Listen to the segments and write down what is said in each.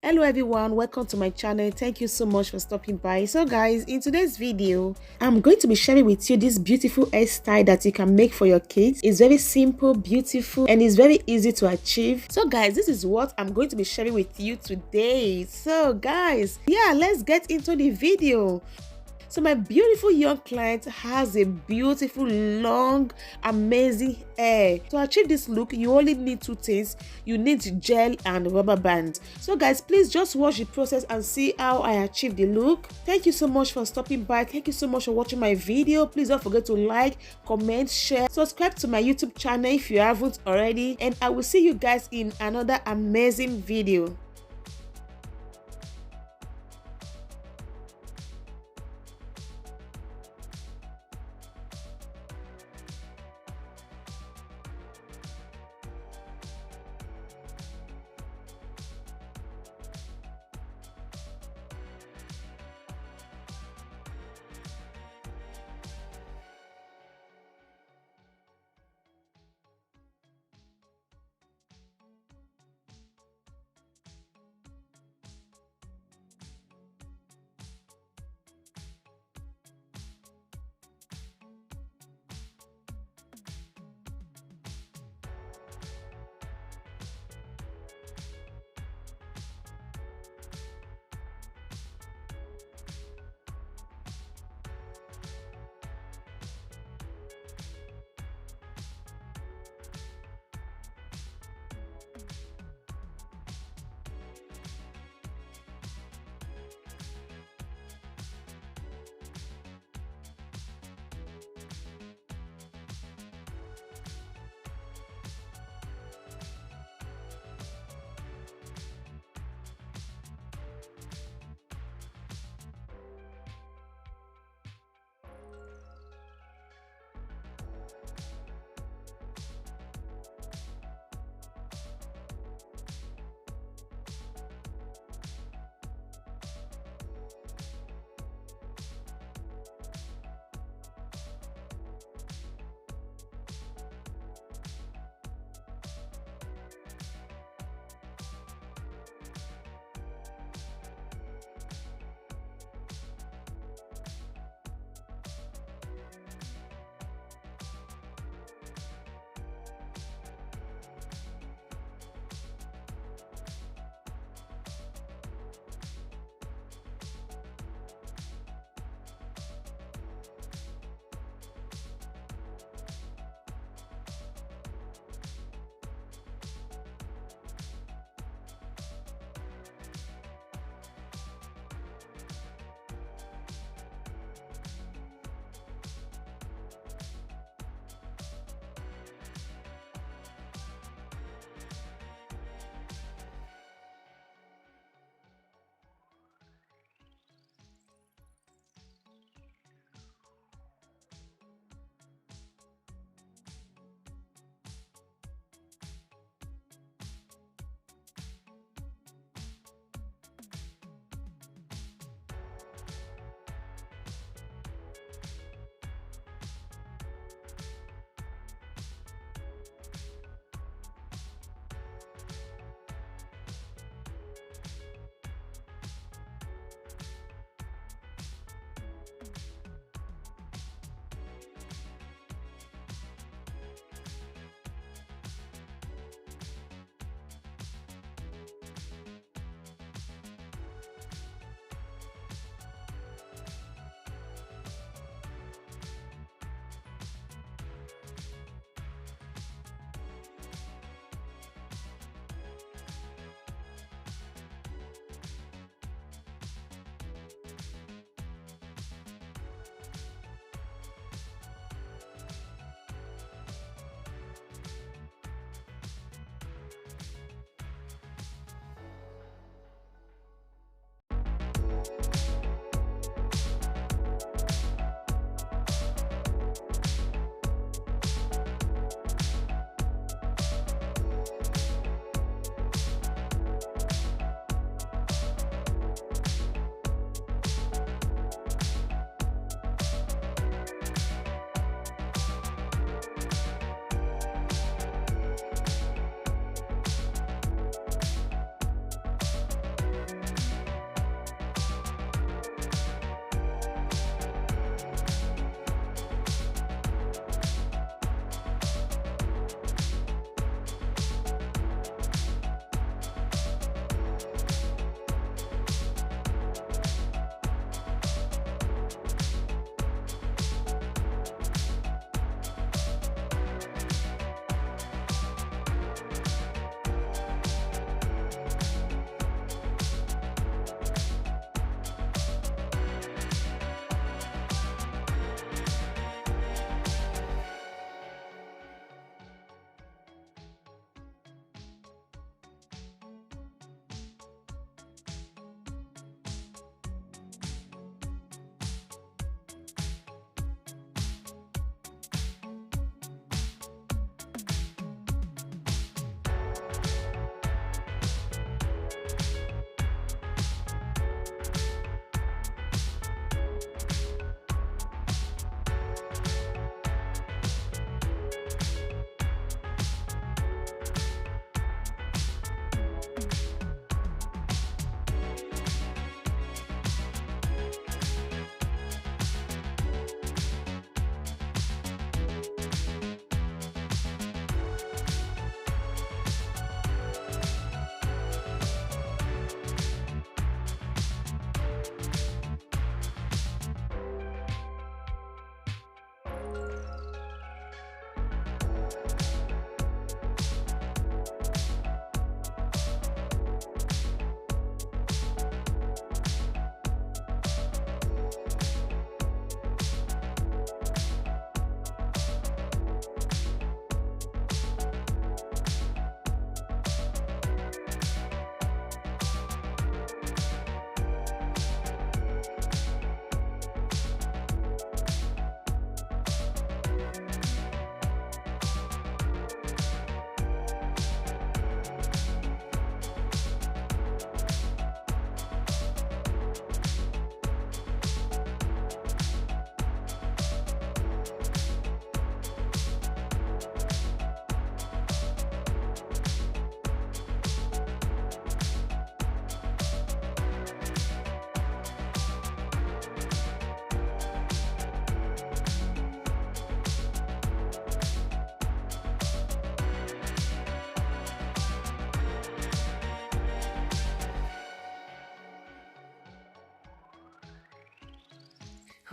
Hello everyone, welcome to my channel. Thank you so much for stopping by. So guys, in today's video I'm going to be sharing with you this beautiful hairstyle that you can make for your kids. It's very simple, beautiful, and it's very easy to achieve. So guys, this is what I'm going to be sharing with you today. So guys, yeah, let's get into the video. So my beautiful young client has a beautiful, long, amazing hair. To achieve this look, you only need two things. You need gel and rubber band. So guys, please just watch the process and see how I achieve the look. Thank you so much for stopping by. Thank you so much for watching my video. Please don't forget to like, comment, share, subscribe to my YouTube channel if you haven't already. And I will see you guys in another amazing video.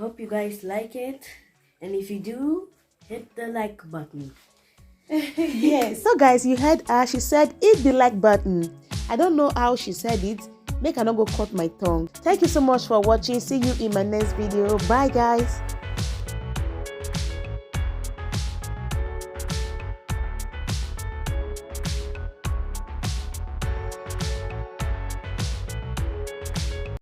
Hope you guys like it, and if you do, hit the like button. Yes. So guys, you heard her. She said hit the like button. I don't know how she said it. Make I not go cut my tongue. Thank you so much for watching. See you in my next video. Bye guys.